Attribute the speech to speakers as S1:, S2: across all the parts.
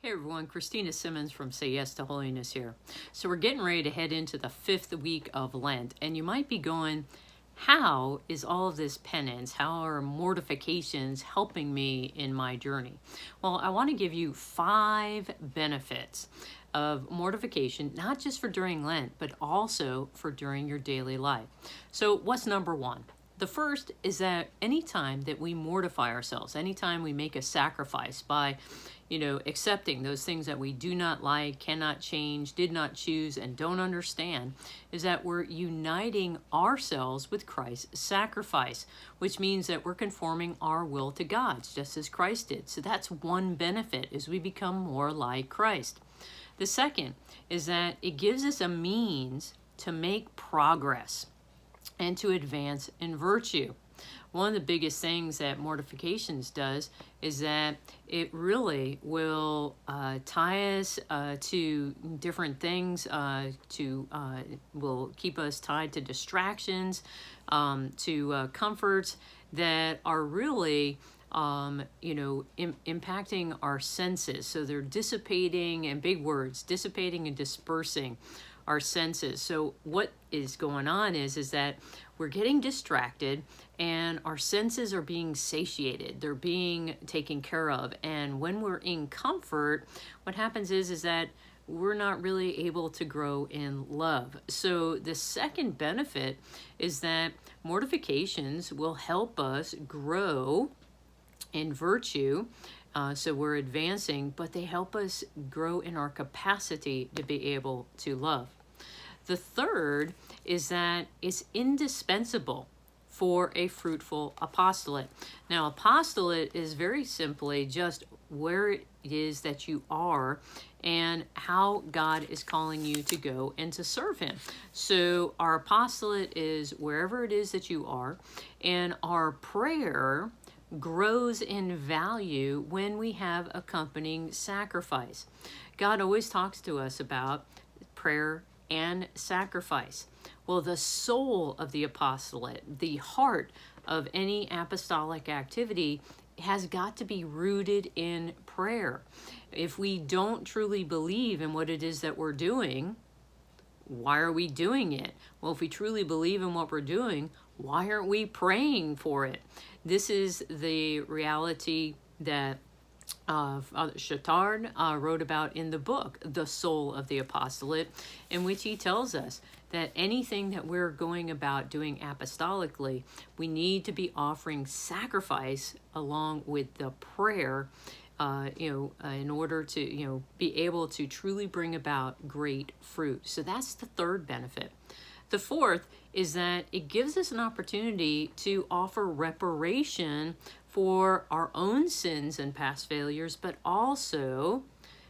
S1: Hey everyone, Christina Simmons from Say Yes to Holiness here. So we're getting ready to head into the 5th week of Lent, and you might be going, how is all of this penance, how are mortifications helping me in my journey? Well, I want to give you 5 benefits of mortification, not just for during Lent, but also for during your daily life. So what's number 1? The first is that anytime that we mortify ourselves, anytime we make a sacrifice by, accepting those things that we do not like, cannot change, did not choose, and don't understand, is that we're uniting ourselves with Christ's sacrifice, which means that we're conforming our will to God's, just as Christ did. So that's one benefit, is we become more like Christ. The second is that it gives us a means to make progress and to advance in virtue. One of the biggest things that mortifications does is that it really will tie us to different things, will keep us tied to distractions, to comforts that are really impacting our senses. So they're dissipating, and big words, dissipating and dispersing our senses. So what is going on is that we're getting distracted and our senses are being satiated. They're being taken care of. And when we're in comfort, what happens is that we're not really able to grow in love. So the second benefit is that mortifications will help us grow in virtue. So we're advancing, but they help us grow in our capacity to be able to love. The third is that it's indispensable for a fruitful apostolate. Now, apostolate is very simply just where it is that you are and how God is calling you to go and to serve him. So our apostolate is wherever it is that you are, and our prayer grows in value when we have accompanying sacrifice. God always talks to us about prayer and sacrifice. Well, the soul of the apostolate, the heart of any apostolic activity, has got to be rooted in prayer. If we don't truly believe in what it is that we're doing, why are we doing it? Well, if we truly believe in what we're doing, why aren't we praying for it? This is the reality that Father Chautard wrote about in the book, The Soul of the Apostolate, in which he tells us that anything that we're going about doing apostolically, we need to be offering sacrifice along with the prayer, in order to, be able to truly bring about great fruit. So that's the third benefit. The fourth is that it gives us an opportunity to offer reparation for our own sins and past failures, but also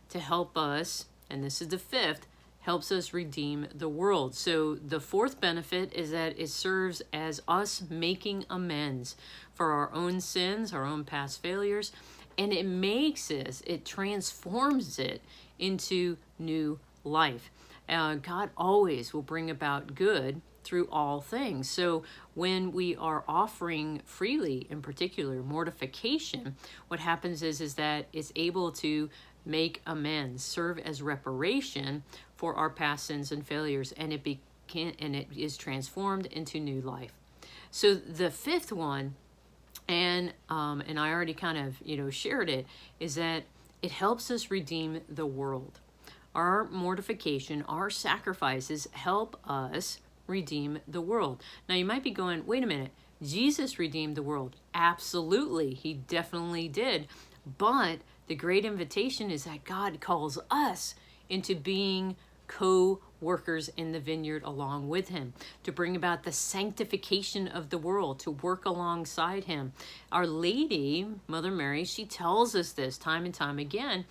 S1: to help us, and this is the fifth, helps us redeem the world. So the fourth benefit is that it serves as us making amends for our own sins, our own past failures, and it transforms it into new life. God always will bring about good through all things. So when we are offering freely, in particular mortification, what happens is that it's able to make amends, serve as reparation for our past sins and failures, and it is transformed into new life. So the fifth one, and I already kind of shared it, is that it helps us redeem the world. Our mortification, our sacrifices help us redeem the world. Now you might be going, wait a minute, Jesus redeemed the world. Absolutely, he definitely did. But the great invitation is that God calls us into being co-workers in the vineyard along with him, to bring about the sanctification of the world, to work alongside him. Our Lady, Mother Mary, she tells us this time and time again,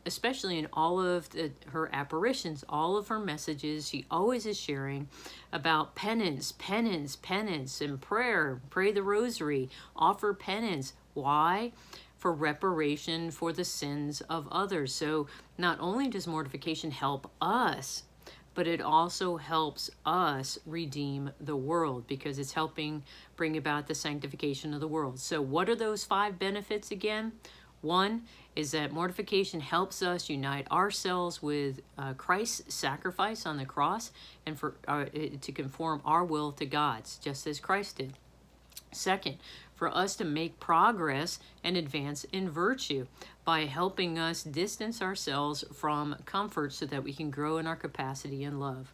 S1: especially in all of her apparitions, all of her messages. She always is sharing about penance, and prayer. Pray the rosary, offer penance. Why? For reparation for the sins of others. So not only does mortification help us, but it also helps us redeem the world, because it's helping bring about the sanctification of the world. So what are those 5 benefits again? 1, is that mortification helps us unite ourselves with Christ's sacrifice on the cross and to conform our will to God's, just as Christ did. Second, for us to make progress and advance in virtue by helping us distance ourselves from comfort so that we can grow in our capacity and love.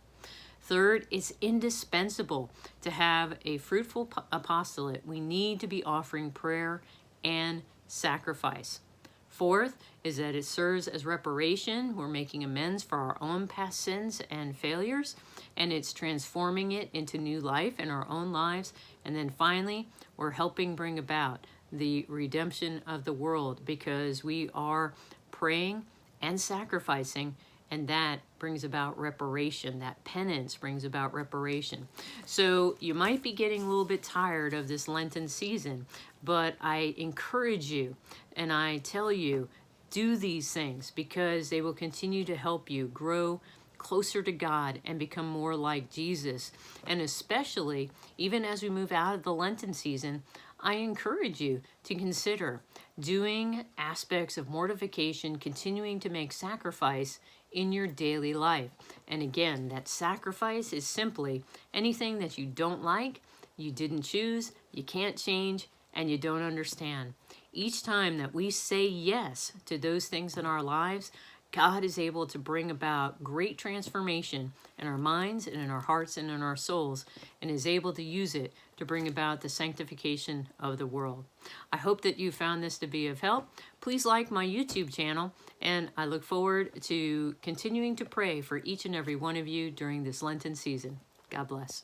S1: Third, it's indispensable to have a fruitful apostolate. We need to be offering prayer and sacrifice. Fourth is that it serves as reparation. We're making amends for our own past sins and failures, and it's transforming it into new life in our own lives. And then finally, we're helping bring about the redemption of the world because we are praying and sacrificing, and that brings about reparation. That penance brings about reparation. So you might be getting a little bit tired of this Lenten season, but I encourage you and I tell you, do these things because they will continue to help you grow closer to God and become more like Jesus. And especially, even as we move out of the Lenten season, I encourage you to consider doing aspects of mortification, continuing to make sacrifice in your daily life. And again, that sacrifice is simply anything that you don't like, you didn't choose, you can't change, and you don't understand. Each time that we say yes to those things in our lives, God is able to bring about great transformation in our minds and in our hearts and in our souls, and is able to use it to bring about the sanctification of the world. I hope that you found this to be of help. Please like my YouTube channel, and I look forward to continuing to pray for each and every one of you during this Lenten season. God bless.